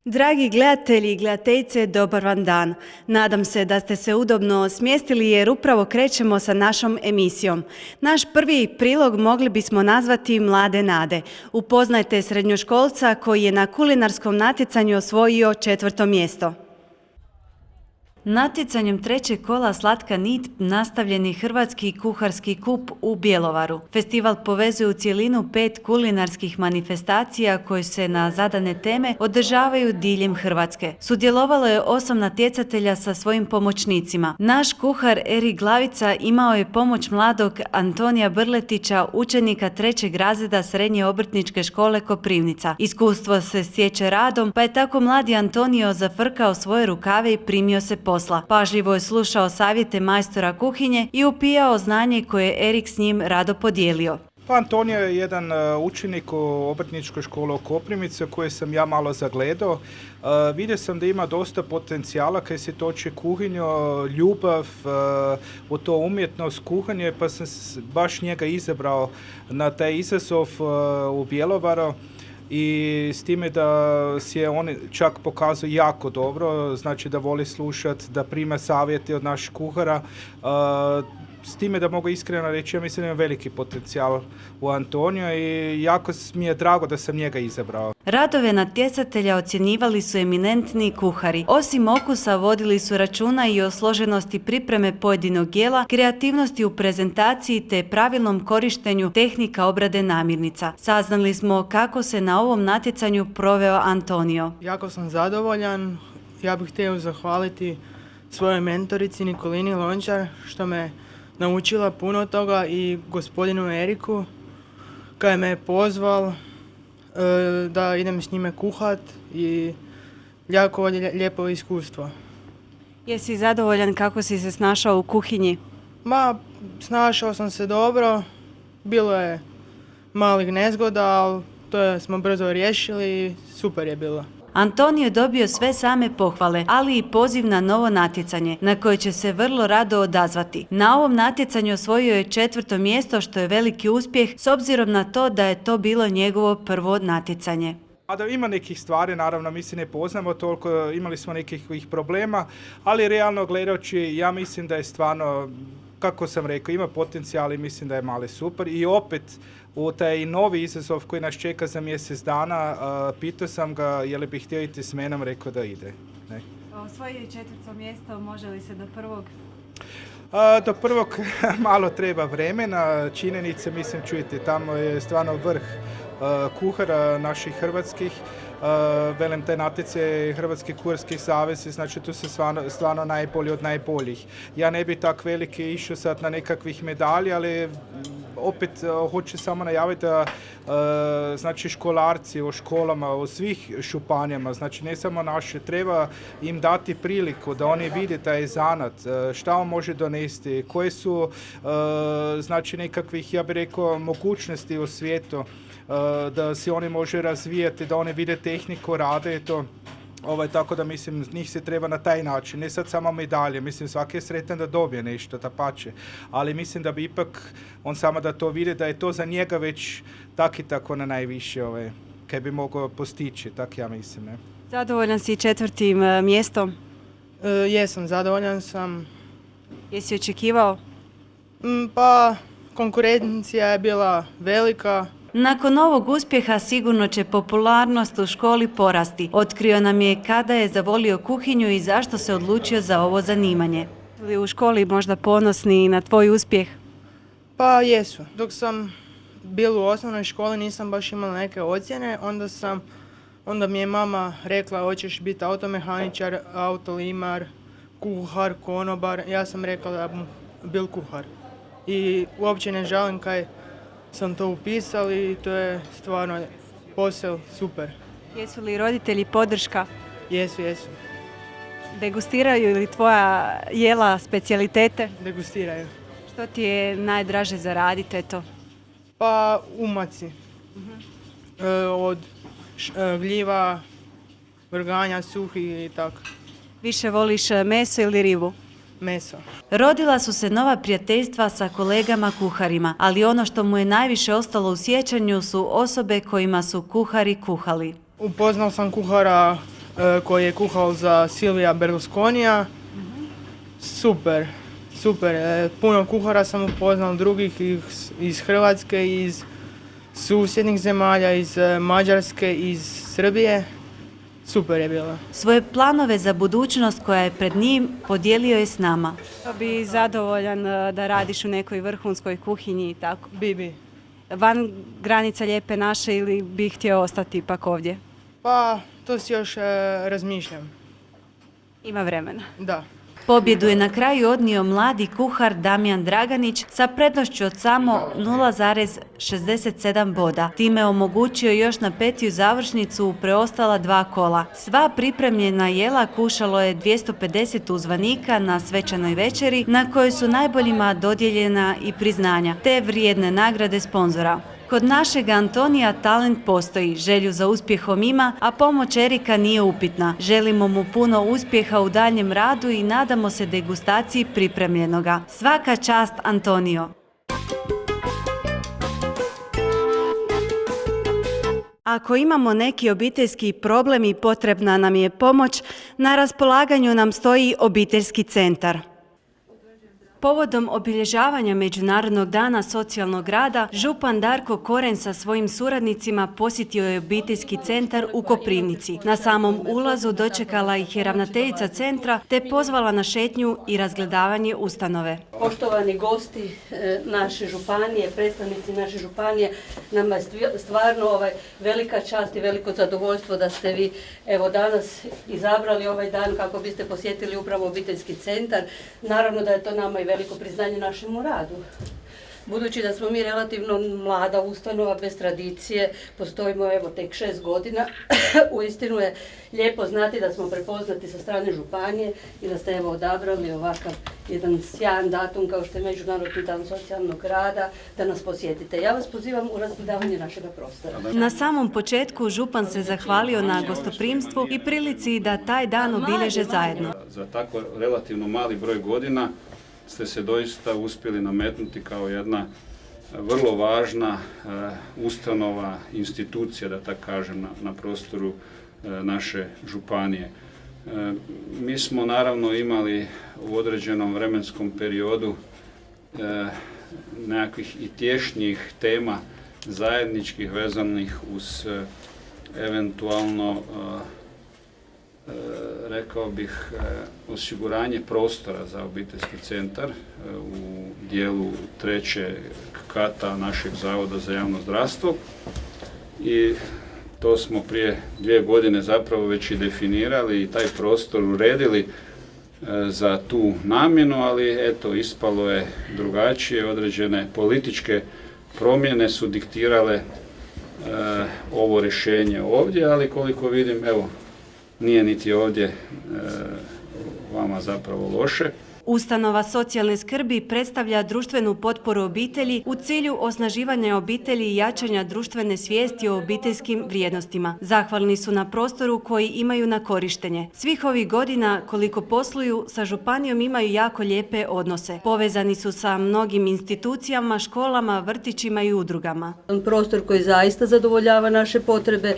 Dragi gledatelji i gledateljice, dobar vam dan. Nadam se da ste se udobno smjestili jer upravo krećemo sa našom emisijom. Naš prvi prilog mogli bismo nazvati Mlade nade. Upoznajte srednjoškolca koji je na kulinarskom natjecanju osvojio 4. mjesto. Natjecanjem 3. kola Slatka nit nastavljen je Hrvatski kuharski kup u Bjelovaru. Festival povezuje u cjelinu 5 kulinarskih manifestacija koje se na zadane teme održavaju diljem Hrvatske. Sudjelovalo je 8 natjecatelja sa svojim pomoćnicima. Naš kuhar Erik Glavica imao je pomoć mladog Antonija Brletića, učenika 3. razreda Srednje obrtničke škole Koprivnica. Iskustvo se stječe radom, pa je tako mladi Antonio zafrkao svoje rukave i primio se posla. Pažljivo je slušao savjete majstora kuhinje i upijao znanje koje je Erik s njim rado podijelio. Pa Antonio je jedan učenik u obrtničkoj školi u Koprivnici koje sam ja malo zagledao. Vidio sam da ima dosta potencijala kad se toči kuhinju, ljubav, u to umjetnost kuhanje, pa sam baš njega izabrao na taj izazov u Bjelovaru. I s time da si je on čak pokazao jako dobro, znači da voli slušati, da prima savjete od naših kuhara. S time da mogu iskreno reći, ja mislim da ima veliki potencijal u Antoniju i jako mi je drago da sam njega izabrao. Radove natjecatelja ocjenjivali su eminentni kuhari. Osim okusa vodili su računa i o složenosti pripreme pojedinog jela, kreativnosti u prezentaciji te pravilnom korištenju tehnika obrade namirnica. Saznali smo kako se na ovom natjecanju proveo Antonio. Jako sam zadovoljan. Ja bih htio zahvaliti svojoj mentorici Nikolini Lončar što me naučila puno toga i gospodinu Eriku koji me je pozval da idem s njime kuhat i jako lijepo iskustvo. Jesi zadovoljan kako si se snašao u kuhinji? Snašao sam se dobro, bilo je malih nezgoda, ali to smo brzo riješili i super je bilo. Antonio je dobio sve same pohvale, ali i poziv na novo natjecanje, na koje će se vrlo rado odazvati. Na ovom natjecanju osvojio je 4. mjesto, što je veliki uspjeh s obzirom na to da je to bilo njegovo prvo natjecanje. A da ima nekih stvari, naravno mi se ne poznamo toliko, imali smo nekih problema, ali realno gledajući ja mislim da je stvarno, kako sam rekao, ima potencijal i mislim da je mali super. I opet u taj novi izazov koji nas čeka za mjesec dana, pitao sam ga je li bi htio idti s menom, rekao da ide. Ne. Osvojio je 4. mjesto, može li se do prvog? Do prvog malo treba vremena, činjenice, mislim, čujete, tamo je stvarno vrh kuhara naših hrvatskih, velim taj natjece Hrvatski kuharski savez, znači tu su stvarno najbolji od najboljih. Ja ne bi tak veliki išao sad na nekakvih medalja, ali opet hoću samo najaviti da znači školarci u školama, u svih županijama, znači ne samo naše, treba im dati priliku da oni vide taj zanat, šta on može donesti, koje su znači nekakvih, ja bih rekao, mogućnosti u svijetu, da se oni može razvijati, da oni vide tehniku, rade to. Tako da mislim, njih se treba na taj način, ne sad samo medalje, mislim svaki je sretan da dobije nešto, dapače, ali mislim da bi ipak on samo da to vidi, da je to za njega već tak i tako na najviše, kaj bi mogao postići, tak ja mislim. Ne? Zadovoljan si 4. mjestom? Jesam, zadovoljan sam. Jesi očekivao? Pa, konkurencija je bila velika. Nakon ovog uspjeha sigurno će popularnost u školi porasti. Otkrio nam je kada je zavolio kuhinju i zašto se odlučio za ovo zanimanje. Ili u školi možda ponosni na tvoj uspjeh? Pa jesu. Dok sam bio u osnovnoj školi nisam baš imala neke ocjene, onda mi je mama rekla hoćeš biti automehaničar, autolimar, kuhar, konobar. Ja sam rekla da bom bil kuhar. I uopće ne žalim kaj sam to upisao i to je stvarno posao super. Jesu li roditelji podrška? Jesu. Degustiraju li tvoja jela specijalitete? Degustiraju. Što ti je najdraže zaraditi, eto? Pa umaci. Od gljiva, vrganja, suhi i tako. Više voliš meso ili ribu? Meso. Rodila su se nova prijateljstva sa kolegama kuharima, ali ono što mu je najviše ostalo u sjećanju su osobe kojima su kuhari kuhali. Upoznao sam kuhara koji je kuhao za Silvija Berlusconija. Super, super. Puno kuhara sam upoznao, drugih iz Hrvatske, iz susjednih zemalja, iz Mađarske, iz Srbije. Super je bilo. Svoje planove za budućnost koja je pred njim podijelio je s nama. Bi zadovoljan da radiš u nekoj vrhunskoj kuhinji i tako? Bi. Van granica Lijepe naše ili bi htio ostati ipak ovdje? Pa, to si još razmišljam. Ima vremena. Da. Pobjedu je na kraju odnio mladi kuhar Damjan Draganić sa prednošću od samo 0,67 boda. Time omogućio još na petiju završnicu u preostala 2 kola. Sva pripremljena jela kušalo je 250 uzvanika na svečanoj večeri na kojoj su najboljima dodijeljena i priznanja te vrijedne nagrade sponzora. Kod našeg Antonija talent postoji, želju za uspjehom ima, a pomoć Erika nije upitna. Želimo mu puno uspjeha u daljem radu i nadamo se degustaciji pripremljenoga. Svaka čast, Antonio! Ako imamo neki obiteljski problem i potrebna nam je pomoć, na raspolaganju nam stoji obiteljski centar. Povodom obilježavanja Međunarodnog dana socijalnog rada, župan Darko Koren sa svojim suradnicima posjetio je obiteljski centar u Koprivnici. Na samom ulazu dočekala ih je ravnateljica centra te pozvala na šetnju i razgledavanje ustanove. Poštovani gosti naše županije, predstavnici naše županije, nama je stvarno velika čast i veliko zadovoljstvo da ste vi evo danas izabrali ovaj dan kako biste posjetili upravo obiteljski centar. Naravno da je to nama i veliko priznanje našemu radu. Budući da smo mi relativno mlada ustanova bez tradicije, postojimo evo tek 6 godina, uistinu je lijepo znati da smo prepoznati sa strane županije i da ste evo odabrali ovakav jedan sjajan datum kao što je Međunarodni dan socijalnog rada da nas posjetite. Ja vas pozivam u razgledavanje našega prostora. Na samom početku župan se zahvalio na gostoprimstvu i prilici da taj dan obilježe zajedno. Za tako relativno mali broj godina ste se doista uspjeli nametnuti kao jedna vrlo važna ustanova, institucija, da tako kažem, na prostoru naše županije. Mi smo naravno imali u određenom vremenskom periodu nekakvih i tješnjih tema zajedničkih vezanih uz eventualno rekao bih osiguranje prostora za obiteljski centar u dijelu 3. kata našeg Zavoda za javno zdravstvo i to smo prije 2 godine zapravo već i definirali i taj prostor uredili za tu namjenu, ali eto ispalo je drugačije, određene političke promjene su diktirale ovo rješenje ovdje, ali koliko vidim, evo, nije niti ovdje vama zapravo loše. Ustanova socijalne skrbi predstavlja društvenu potporu obitelji u cilju osnaživanja obitelji i jačanja društvene svijesti o obiteljskim vrijednostima. Zahvalni su na prostoru koji imaju na korištenje. Svih ovih godina koliko posluju sa županijom imaju jako lijepe odnose. Povezani su sa mnogim institucijama, školama, vrtićima i udrugama. Prostor koji zaista zadovoljava naše potrebe.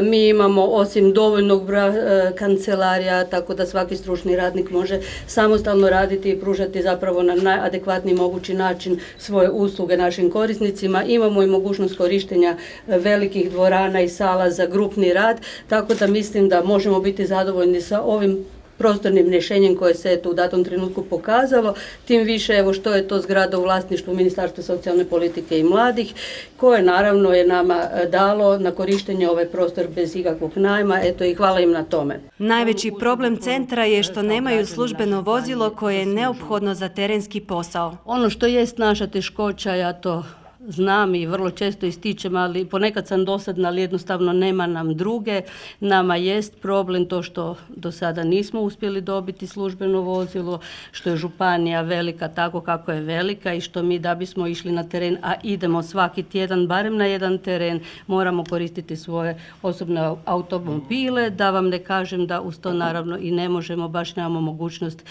Mi imamo osim dovoljnog broja kancelarija, tako da svaki stručni radnik može samostalno raditi i pružati zapravo na najadekvatniji mogući način svoje usluge našim korisnicima. Imamo i mogućnost korištenja velikih dvorana i sala za grupni rad, tako da mislim da možemo biti zadovoljni sa ovim prostornim rješenjem koje se u datom trenutku pokazalo, tim više evo što je to zgrada u vlasništvu Ministarstva socijalne politike i mladih, koje naravno je nama dalo na korištenje ovaj prostor bez ikakvog najma, eto i hvala im na tome. Najveći problem centra je što nemaju službeno vozilo koje je neophodno za terenski posao. Ono što jest naša teškoća, ja to znam i vrlo često ističem, ali ponekad sam dosadna, ali jednostavno nema nam druge. Nama jest problem to što do sada nismo uspjeli dobiti službeno vozilo, što je županija velika tako kako je velika i što mi da bismo išli na teren, a idemo svaki tjedan, barem na jedan teren, moramo koristiti svoje osobne automobile, da vam ne kažem da uz to naravno i ne možemo, baš nemamo mogućnost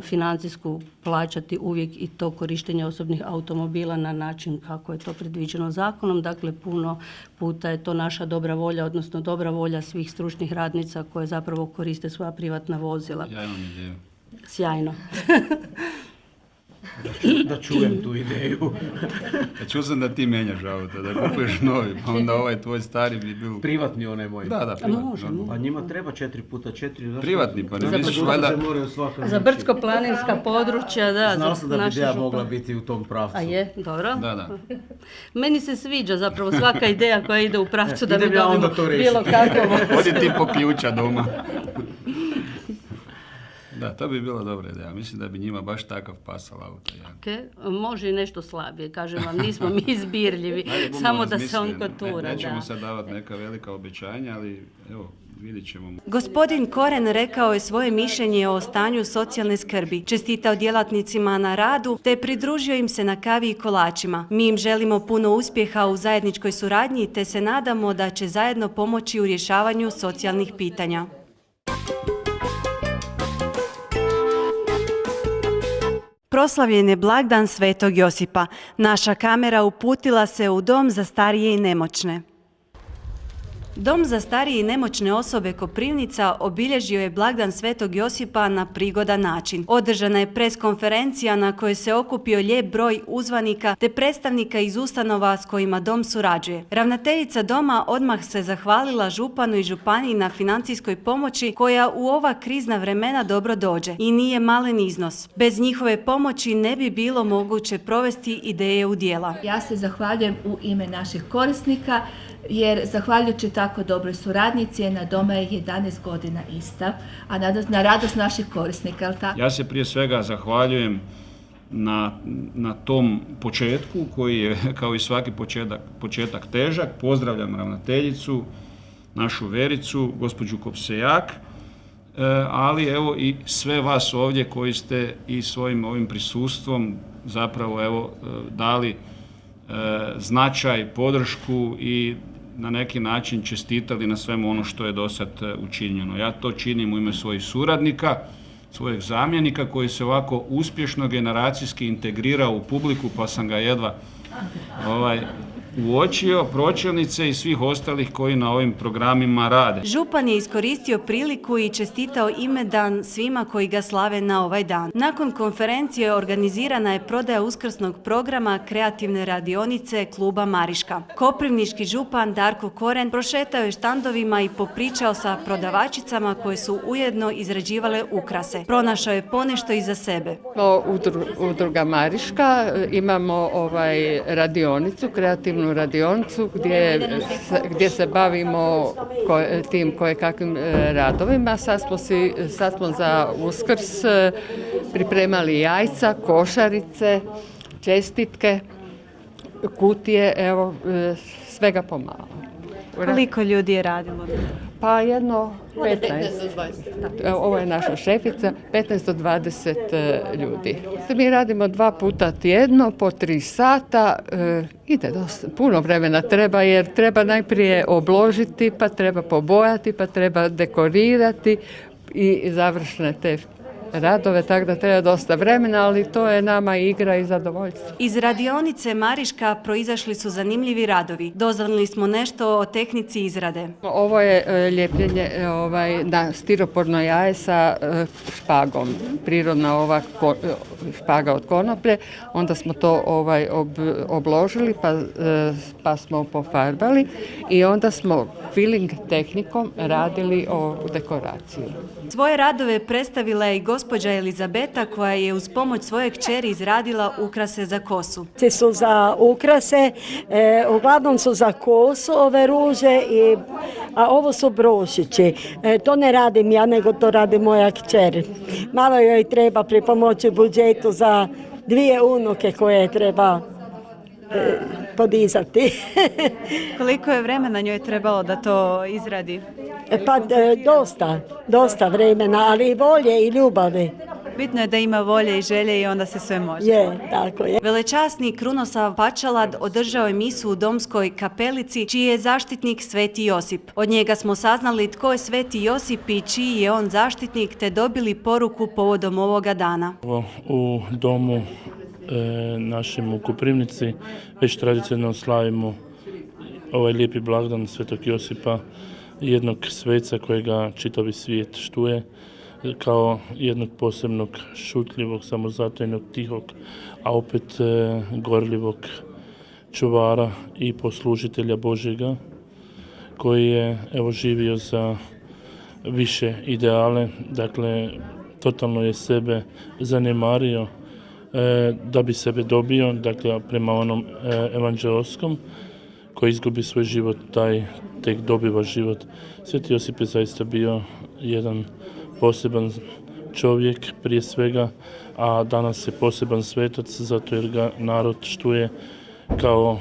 financijsku plaćati uvijek i to korištenje osobnih automobila na način kako je to predviđeno zakonom. Dakle, puno puta je to naša dobra volja, odnosno dobra volja svih stručnih radnica koje zapravo koriste svoja privatna vozila. Ja imam ideju. Sjajno. Da čujem tu ideju. Ja čuo sam da ti menjaš auto, da kupuješ novi, pa onda ovaj tvoj stari bi bil... Privatni onaj moj. Da, privatni. Može. A njima treba 4x4. Privatni, pa ne misliš valjda... Za brdsko-planinska područja, da. Znao sam da bi naše ideja župan- mogla biti u tom pravcu. A je, dobro. Da. Meni se sviđa zapravo svaka ideja koja ide u pravcu da mi Idem ja onda dobimo to riješiti. bilo kakvo. Odi ti po ključa doma. Da, to bi bila dobra ideja. Mislim da bi njima baš takav pasal auto. Ja. Ok, može i nešto slabije, kažem vam, nismo mi izbirljivi, Ajde, budemo samo da se on razmislili. kotura. Nećemo Da. sad davati neka velika obećanja, ali evo, vidjet ćemo. Gospodin Koren rekao je svoje mišljenje o stanju socijalne skrbi, čestitao djelatnicima na radu te pridružio im se na kavi i kolačima. Mi im želimo puno uspjeha u zajedničkoj suradnji te se nadamo da će zajedno pomoći u rješavanju socijalnih pitanja. Proslavljen je blagdan Svetog Josipa. Naša kamera uputila se u Dom za starije i nemoćne. Dom za starije i nemoćne osobe Koprivnica obilježio je blagdan Svetog Josipa na prigodan način. Održana je preskonferencija na kojoj se okupio lijep broj uzvanika te predstavnika iz ustanova s kojima dom surađuje. Ravnateljica doma odmah se zahvalila županu i županiji na financijskoj pomoći koja u ova krizna vremena dobro dođe i nije malen iznos. Bez njihove pomoći ne bi bilo moguće provesti ideje u djela. Ja se zahvaljujem u ime naših korisnika jer zahvaljujući tako dobroj suradnji cijena doma je 11 godina ista, a na radost naših korisnika, je li tako? Ja se prije svega zahvaljujem na tom početku koji je kao i svaki početak težak. Pozdravljam ravnateljicu, našu Vericu, gospođu Kopsejak, ali evo i sve vas ovdje koji ste i svojim ovim prisustvom zapravo evo dali značaj, podršku i na neki način čestitali na svemu ono što je do sad učinjeno. Ja to činim u ime svojih suradnika, svojeg zamjenika koji se ovako uspješno generacijski integrirao u publiku, pa sam ga jedva uočio, pročelnice i svih ostalih koji na ovim programima rade. Župan je iskoristio priliku i čestitao imendan svima koji ga slave na ovaj dan. Nakon konferencije organizirana je prodaja uskrsnog programa kreativne radionice kluba Mariška. Koprivnički župan Darko Koren prošetao je štandovima i popričao sa prodavačicama koje su ujedno izrađivale ukrase. Pronašao je ponešto i za sebe. Udruga Mariška imamo radionicu, kreativnu radionicu gdje se bavimo tim kojekakvim radovima. Sad smo za Uskrs pripremali jajca, košarice, čestitke, kutije, evo svega pomalo. Koliko ljudi je radilo? Pa jedno 15. Ovo je naša šefica, 15 do 20 ljudi. Mi radimo 2 puta tjedno, po 3 sata. Ide dosta, puno vremena treba jer treba najprije obložiti, pa treba pobojati, pa treba dekorirati i završne te radove, tako da treba dosta vremena, ali to je nama igra i zadovoljstvo. Iz radionice Mariška proizašli su zanimljivi radovi. Doznali smo nešto o tehnici izrade. Ovo je ljepljenje na stiroporno jaje sa špagom. Prirodna ova špaga od konoplje. Onda smo to obložili pa smo pofarbali i onda smo filing tehnikom radili ovu dekoraciju. Svoje radove predstavila je i gospođa Elizabeta koja je uz pomoć svoje kćeri izradila ukrase za kosu. Su za ukrase, uglavnom su za kosu ove ruže, a ovo su brošići. To ne radim ja, nego to radi moja kćer. Malo joj treba pripomoći budžetu za 2 unuke koje treba podizati. Koliko je vremena njoj trebalo da to izradi? Pa dosta vremena, ali i volje i ljubavi. Bitno je da ima volje i želje i onda se sve može. Je, tako je. Velečasni Krunoslav Pačalad održao je misu u Domskoj kapelici, čiji je zaštitnik Sveti Josip. Od njega smo saznali tko je Sveti Josip i čiji je on zaštitnik, te dobili poruku povodom ovoga dana. U domu našem u Koprivnici već tradicionalno slavimo ovaj lijepi blagdan Svetog Josipa, jednog sveca kojega čitavi svijet štuje, kao jednog posebnog, šutljivog, samozatajnog, tihog, a opet gorljivog čuvara i poslužitelja Božjega, koji je živio za više ideale, dakle totalno je sebe zanemario da bi sebe dobio, dakle prema onom evanđeoskom, koji izgubi svoj život, taj tek dobiva život. Sveti Josip je zaista bio jedan poseban čovjek prije svega, a danas je poseban svetac zato jer ga narod štuje kao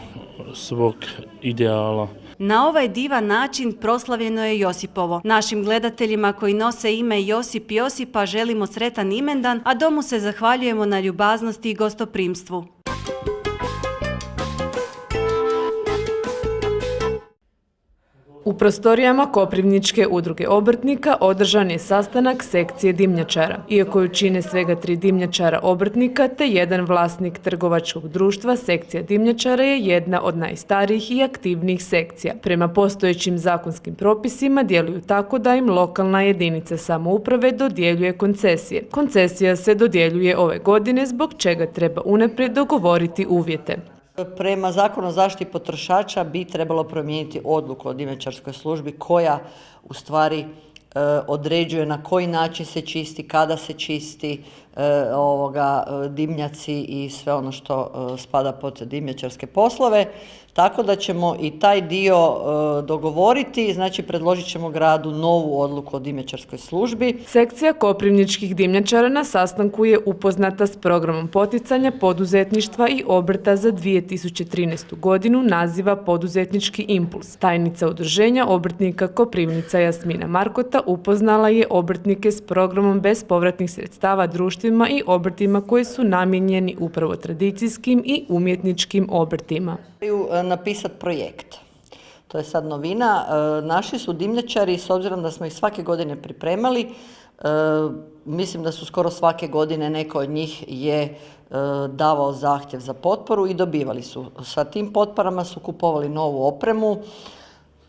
svog ideala. Na ovaj divan način proslavljeno je Josipovo. Našim gledateljima koji nose ime Josip Josipa želimo sretan imendan, a domu se zahvaljujemo na ljubaznosti i gostoprimstvu. U prostorijama Koprivničke udruge obrtnika održan je sastanak sekcije dimnjačara. Iako ju čine svega 3 dimnjačara obrtnika te jedan vlasnik trgovačkog društva, sekcija dimnjačara je jedna od najstarijih i aktivnijih sekcija. Prema postojećim zakonskim propisima djeluju tako da im lokalna jedinica samouprave dodjeljuje koncesije. Koncesija se dodjeljuje ove godine, zbog čega treba unaprijed dogovoriti uvjete. Prema Zakonu o zaštiti potrošača bi trebalo promijeniti odluku o dimnjačarskoj službi koja u stvari određuje na koji način se čisti, kada se čisti dimnjaci i sve ono što spada pod dimnjačarske poslove. Tako da ćemo i taj dio dogovoriti, znači predložit ćemo gradu novu odluku o dimnjačarskoj službi. Sekcija koprivničkih dimnjačara na sastanku je upoznata s programom poticanja poduzetništva i obrta za 2013. godinu naziva Poduzetnički impuls. Tajnica udruženja obrtnika Koprivnica Jasmina Markota upoznala je obrtnike s programom bespovratnih sredstava društvima i obrtima koji su namijenjeni upravo tradicijskim i umjetničkim obrtima. Napisati projekt. To je sad novina. Naši su dimnjačari, s obzirom da smo ih svake godine pripremali, mislim da su skoro svake godine neko od njih je davao zahtjev za potporu i dobivali su. Sa tim potporama su kupovali novu opremu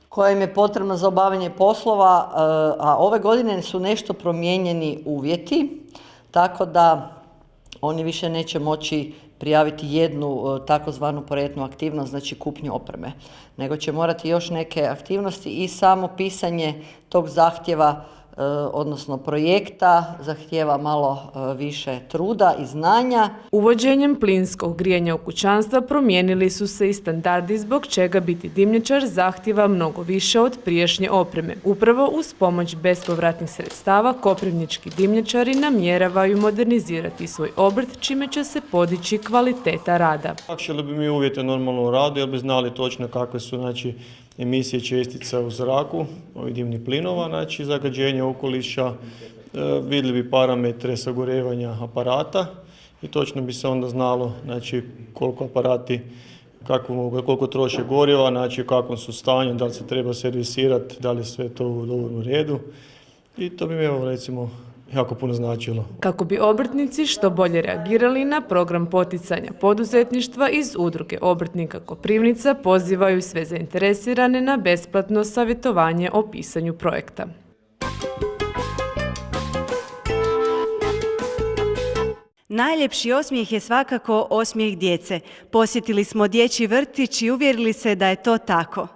koja im je potrebna za obavljanje poslova, a ove godine su nešto promijenjeni uvjeti, tako da oni više neće moći prijaviti jednu takozvanu projektnu aktivnost, znači kupnju opreme, nego će morati još neke aktivnosti i samo pisanje tog zahtjeva, odnosno projekta, zahtijeva malo više truda i znanja. Uvođenjem plinskog grijanja u kućanstva promijenili su se i standardi, zbog čega biti dimnjačar zahtjeva mnogo više od prijašnje opreme. Upravo uz pomoć bespovratnih sredstava koprivnički dimnjačari namjeravaju modernizirati svoj obrt, čime će se podići kvaliteta rada. Olakšali bi mi uvjete normalno u radu, jer bi znali točno kakve su emisije čestica u zraku, ovih dimnih plinova, zagađenje okoliša, vidljivi bi parametre sagorevanja aparata i točno bi se onda znalo koliko aparati, koliko troše goriva, u kakvom su stanju, da li se treba servisirati, da li je sve to u dovoljnom redu i to bi mi recimo jako puno značilo. Kako bi obrtnici što bolje reagirali na program poticanja poduzetništva iz udruge obrtnika Koprivnica, pozivaju sve zainteresirane na besplatno savjetovanje o pisanju projekta. Najljepši osmijeh je svakako osmijeh djece. Posjetili smo dječji vrtić i uvjerili se da je to tako.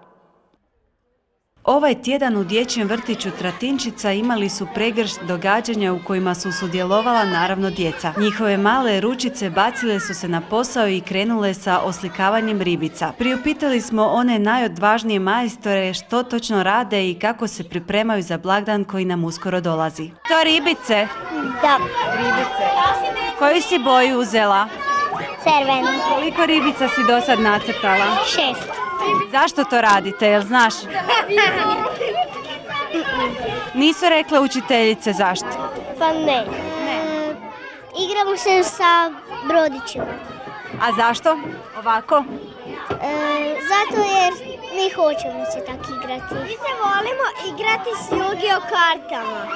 Ovaj tjedan u dječjem vrtiću Tratinčica imali su pregršt događanja u kojima su sudjelovala naravno djeca. Njihove male ručice bacile su se na posao i krenule sa oslikavanjem ribica. Priupitali smo one najodvažnije majstore što točno rade i kako se pripremaju za blagdan koji nam uskoro dolazi. To ribice? Da. Ribice. Koju si boju uzela? Crvenu. Koliko ribica si do sad nacrtala? 6. Zašto to radite, jel znaš? Nisu rekle učiteljice zašto? Pa ne. Igramo se sa brodićima. A zašto? Ovako? Zato jer mi hoćemo se tako igrati. Mi se volimo igrati s Yu-Gi-Oh kartama.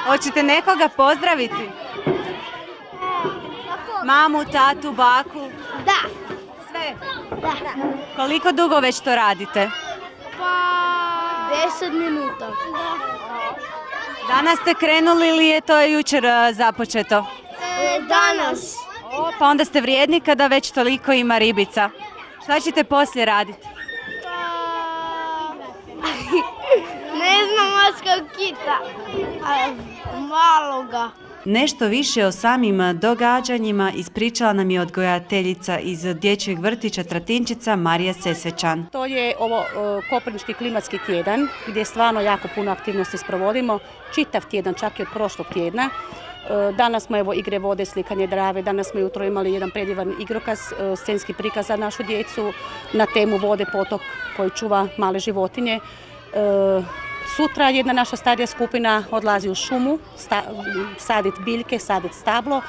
Hoćete nekoga pozdraviti? Mamu, tatu, baku? Da. Sve? Da. Koliko dugo već to radite? Pa 10 minuta. Danas ste krenuli ili je to jučer započeto? Danas. Pa onda ste vrijedni kada već toliko ima ribica. Šta ćete poslije raditi? Ne znam morskog kita. Maloga. Nešto više o samim događanjima ispričala nam je odgojateljica iz dječjeg vrtića Tratinčica Marija Sesvečan. To je ovo Koprivnički klimatski tjedan gdje stvarno jako puno aktivnosti sprovodimo. Čitav tjedan, čak i od prošlog tjedna. Danas smo evo igre vode, slikanje Drave, danas smo jutro imali jedan predivan igrokaz, scenski prikaz za našu djecu na temu vode, potok koji čuva male životinje. Sutra jedna naša starija skupina odlazi u šumu, saditi biljke, saditi stablo.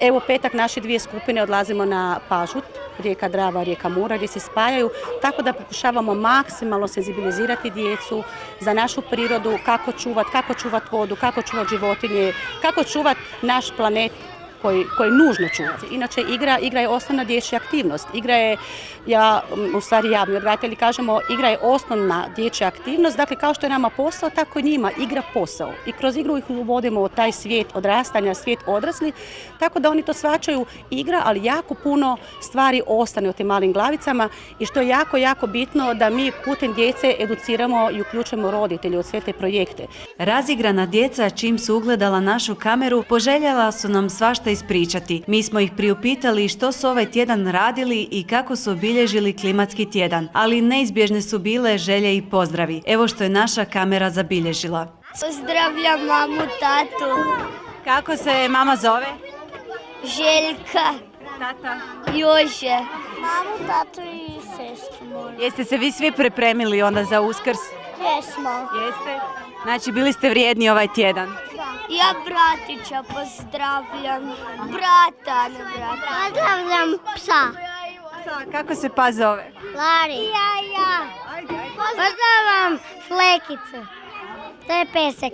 Evo petak naše dvije skupine odlazimo na Pažut, rijeka Drava, rijeka Mura gdje se spajaju, tako da pokušavamo maksimalno senzibilizirati djecu za našu prirodu, kako čuvati vodu, kako čuvati životinje, kako čuvati naš planet koji nužno čuvati. Inače, igra je osnovna dječja aktivnost. Igra je, mi odgajatelji kažemo, igra je osnovna dječja aktivnost. Dakle, kao što je nama posao, tako i njima igra posao. I kroz igru ih uvodimo u taj svijet odrastanja, svijet odrasli, tako da oni to shvaćaju igra, ali jako puno stvari ostane u tim malim glavicama i što je jako, jako bitno da mi putem djece educiramo i uključujemo roditelje u sve te projekte. Razigrana djeca, čim su ugledala našu kameru, poželjela su nam svašta ispričati. Mi smo ih priupitali što su ovaj tjedan radili i kako su obilježili klimatski tjedan, ali neizbježne su bile želje i pozdravi. Evo što je naša kamera zabilježila. Pozdravljam mamu, tatu. Kako se mama zove? Željka. Tata? Jože. Mamu, tatu i sestru. Jeste se vi svi pripremili onda za Uskrs? Jesmo. Jeste? Znači bili ste vrijedni ovaj tjedan? Ja bratića pozdravljam. Brata, ne brata. Pozdravljam psa. Kako se pas zove? Lari. Ja. Pozdravljam Flekicu. To je pesek.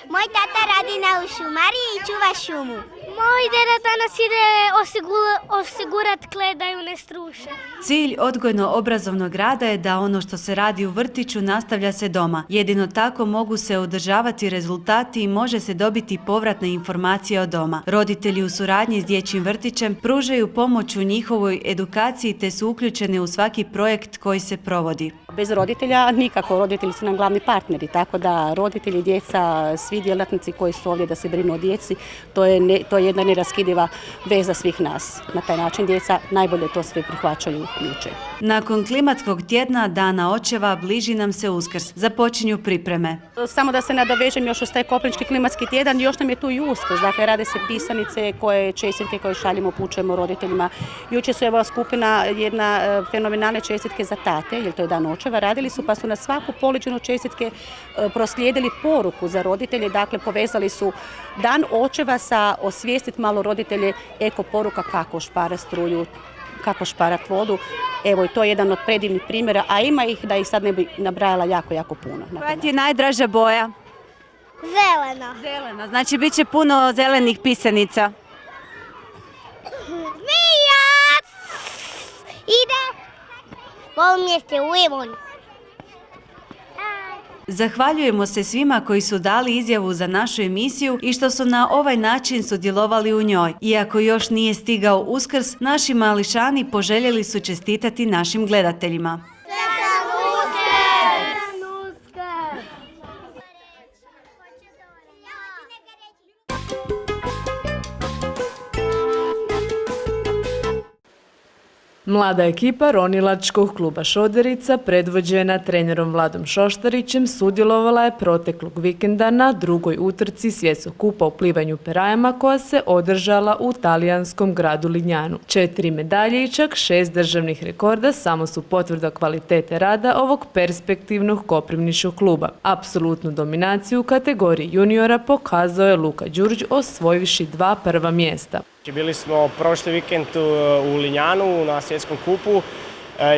Moj tata radi na šumariji i čuva šumu. Moj deda danas ide osigurat tle da ju ne struše. Cilj odgojno-obrazovnog rada je da ono što se radi u vrtiću nastavlja se doma. Jedino tako mogu se održavati rezultati i može se dobiti povratne informacije od doma. Roditelji u suradnji s dječjim vrtićem pružaju pomoć u njihovoj edukaciji te su uključeni u svaki projekt koji se provodi. Bez roditelja nikako, roditelji su nam glavni partneri, tako da roditelji, djeca, svi djelatnici koji su ovdje da se brinu o djeci, to je jedna neraskidiva veza svih nas. Na taj način djeca najbolje to sve prihvaćaju i uče. Nakon klimatskog tjedna, Dana očeva, bliži nam se Uskrs. Započinju pripreme. Samo da se nadovežem još uz taj Koprivnički klimatski tjedan, još nam je tu i Uskrs. Dakle, rade se pisanice, čestitke koje šaljemo, upućujemo roditeljima. Jučer su evo skupina jedna fenomenalne čestitke za tate, jer to je dan očeva, radili su pa su na svaku poličinu čestitke proslijedili poruku za roditelje. Dakle, povezali su dan očeva sa osvijestiti malo roditelje eko poruka kako špara struju, kako šparat vodu. Evo i to je jedan od predivnih primjera, a ima ih da ih sad ne bi nabrajala jako, jako puno. Koja ti je najdraža boja? Zelena. Zelena, znači bit će puno zelenih pisanica. Zmijac! Ide! Polmjeste u Ivon. Zahvaljujemo se svima koji su dali izjavu za našu emisiju i što su na ovaj način sudjelovali u njoj. Iako još nije stigao Uskrs, naši mališani poželjeli su čestitati našim gledateljima. Mlada ekipa ronilačkog kluba Šoderica, predvođena trenerom Vladom Šoštarićem, sudjelovala je proteklog vikenda na drugoj utrci Svjetskog kupa u plivanju perajama koja se održala u talijanskom gradu Lignanu. 4 medalje i čak 6 državnih rekorda samo su potvrda kvalitete rada ovog perspektivnog koprivničkog kluba. Apsolutnu dominaciju u kategoriji juniora pokazao je Luka Đurić osvojivši 2 prva mjesta. Bili smo prošli vikend u Lignanu na svjetskom kupu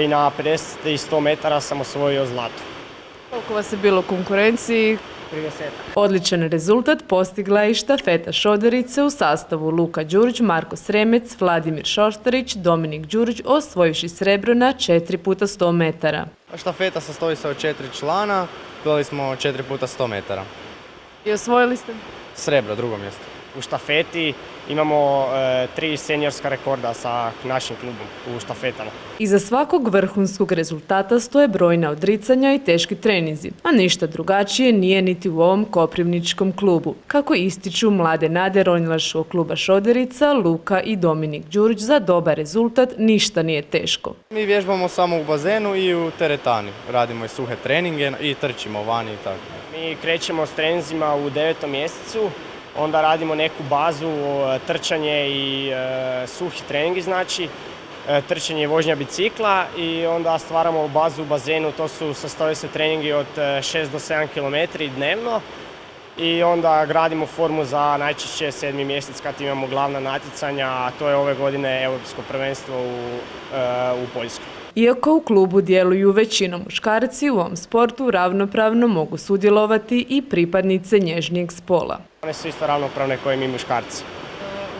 i na 50 i 100 metara sam osvojio zlato. Koliko vas je bilo u konkurenciji? 30. Odličan rezultat postigla je i štafeta Šoderice u sastavu Luka Đurić, Marko Sremec, Vladimir Šoštarić, Dominik Đurić osvojivši srebro na 4x100 metara. Štafeta sastoji se od 4 člana, bili smo 4x100 metara. I osvojili ste? Srebro, drugo mjesto. U štafeti imamo 3 seniorska rekorda sa našim klubom u štafetama. Iza svakog vrhunskog rezultata stoje brojna odricanja i teški treninzi, a ništa drugačije nije niti u ovom koprivničkom klubu. Kako ističu mlade nade ronilačkog kluba Šoderica, Luka i Dominik Đurić, za dobar rezultat ništa nije teško. Mi vježbamo samo u bazenu i u teretani. Radimo i suhe treninge i trčimo vani i tako. Mi krećemo s treninzima u 9. mjesecu. Onda radimo neku bazu, trčanje i suhi treningi, znači trčanje i vožnja bicikla i onda stvaramo bazu u bazenu, sastoje se treningi od 6 do 7 km dnevno i onda gradimo formu za najčešće 7. mjesec kad imamo glavna natjecanja, a to je ove godine Europsko prvenstvo u Poljskoj. Iako u klubu djeluju većinom muškarci, u ovom sportu ravnopravno mogu sudjelovati i pripadnice nježnijeg spola. One su isto ravnopravne kao i mi muškarci.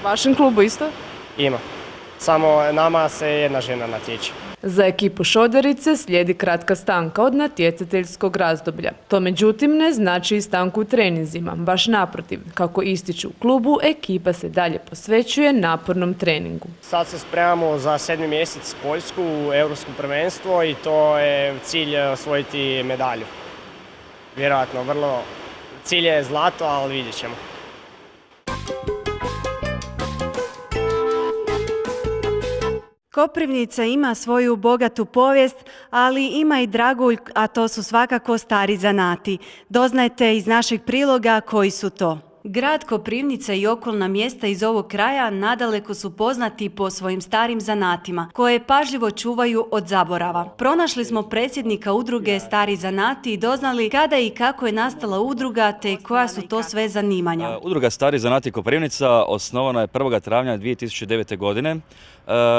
U vašem klubu isto? Ima. Samo nama se jedna žena natječe. Za ekipu Šoderice slijedi kratka stanka od natjecateljskog razdoblja. To međutim ne znači i stanku u treninzima, baš naprotiv. Kako ističu u klubu, ekipa se dalje posvećuje napornom treningu. Sad se spremamo za 7. mjesec Poljsku u Europsko prvenstvo i to je cilj osvojiti medalju. Vjerojatno, cilj je zlato, ali vidjet ćemo. Koprivnica ima svoju bogatu povijest, ali ima i dragulj, a to su svakako stari zanati. Doznajte iz našeg priloga koji su to. Grad Koprivnica i okolna mjesta iz ovog kraja nadaleko su poznati po svojim starim zanatima, koje pažljivo čuvaju od zaborava. Pronašli smo predsjednika udruge Stari zanati i doznali kada i kako je nastala udruga te koja su to sve zanimanja. Udruga Stari zanati Koprivnica osnovana je 1. travnja 2009. godine.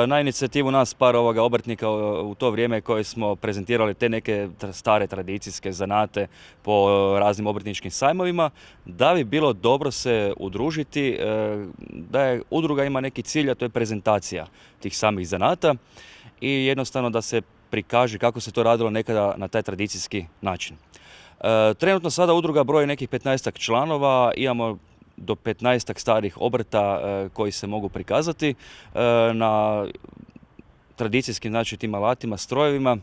Na inicijativu nas par obrtnika u to vrijeme koje smo prezentirali te neke stare tradicijske zanate po raznim obrtničkim sajmovima, da bi bilo dobro se udružiti, da je udruga ima neki cilj, a to je prezentacija tih samih zanata i jednostavno da se prikaže kako se to radilo nekada na taj tradicijski način. Trenutno sada udruga broji nekih 15-ak članova, imamo do 15-ak starih obrta koji se mogu prikazati na tradicijskim, znači, tim alatima, strojevima.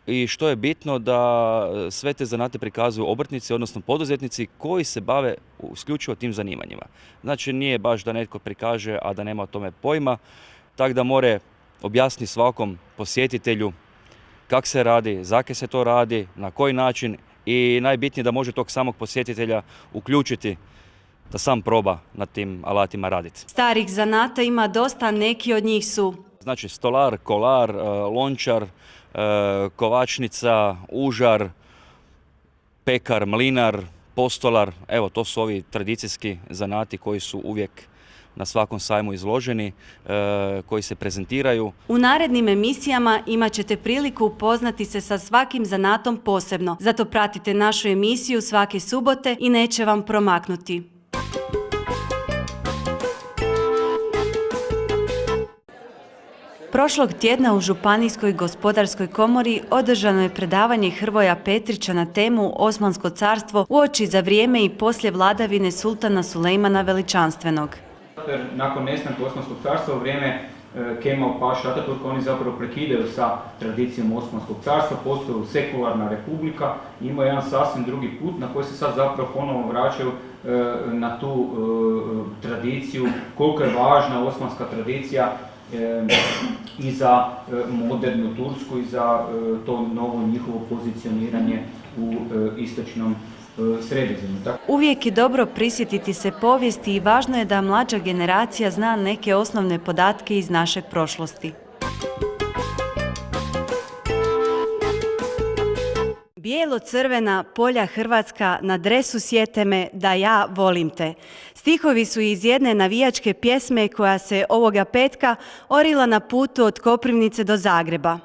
I što je bitno, da sve te zanate prikazuju obrtnici, odnosno poduzetnici koji se bave isključivo tim zanimanjima. Znači nije baš da netko prikaže, a da nema o tome pojma, tako da more objasniti svakom posjetitelju kako se radi, zake se to radi, na koji način i najbitnije da može tog samog posjetitelja uključiti da sam proba na tim alatima raditi. Starih zanata ima dosta, neki od njih su... Znači stolar, kolar, lončar, kovačnica, užar, pekar, mlinar, postolar. Evo, to su ovi tradicijski zanati koji su uvijek na svakom sajmu izloženi, koji se prezentiraju. U narednim emisijama imat ćete priliku upoznati se sa svakim zanatom posebno. Zato pratite našu emisiju svake subote i neće vam promaknuti. Prošlog tjedna u Županijskoj gospodarskoj komori održano je predavanje Hrvoja Petrića na temu Osmansko carstvo uoči za vrijeme i poslije vladavine sultana Sulejmana Veličanstvenog. Nakon nestanka Osmanskog carstva u vrijeme Kemal Paša Ataturka oni zapravo prekidaju sa tradicijom Osmanskog carstva, postoji sekularna republika, ima jedan sasvim drugi put na koji se sad zapravo ponovno vraćaju na tu tradiciju, koliko je važna osmanska tradicija i za modernu Tursku i za to novo njihovo pozicioniranje u istočnom Sredozemlju. Uvijek je dobro prisjetiti se povijesti i važno je da mlađa generacija zna neke osnovne podatke iz naše prošlosti. Bijelo-crvena polja Hrvatska, na dresu sjete me da ja volim te. Stihovi su iz jedne navijačke pjesme koja se ovoga petka orila na putu od Koprivnice do Zagreba.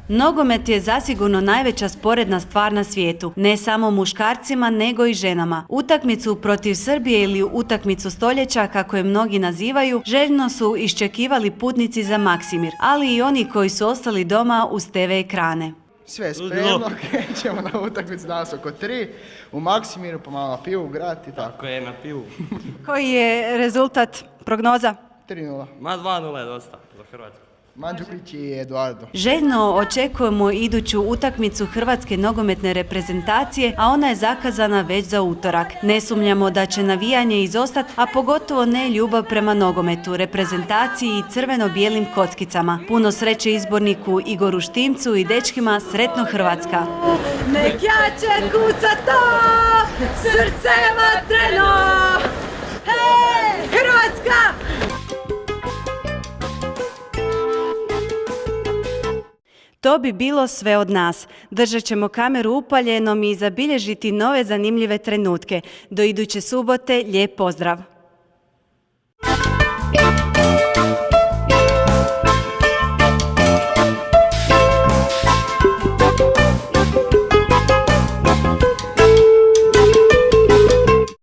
Nogomet je zasigurno najveća sporedna stvar na svijetu, ne samo muškarcima nego i ženama. Utakmicu protiv Srbije ili utakmicu stoljeća, kako je mnogi nazivaju, željno su iščekivali putnici za Maksimir, ali i oni koji su ostali doma uz TV ekrane. Sve je spremno, krećemo na utakmicu danas oko 3, u Maksimiru, pa malo na pivu, grad i tako. Tako je, na pivu. Koji je rezultat, prognoza? 3:0. Ma 2:0 je dosta za Hrvatsku. Mandžukić i Eduardo. Željno očekujemo iduću utakmicu hrvatske nogometne reprezentacije, a ona je zakazana već za utorak. Ne sumnjamo da će navijanje izostati, a pogotovo ne ljubav prema nogometu, reprezentaciji i crveno-bijelim kockicama. Puno sreće izborniku Igoru Štimcu i dečkima, sretno Hrvatska! Nek jače kuca to, srce vatreno, hej, Hrvatska! To bi bilo sve od nas. Držat ćemo kameru upaljenom i zabilježiti nove zanimljive trenutke. Do iduće subote, lijep pozdrav!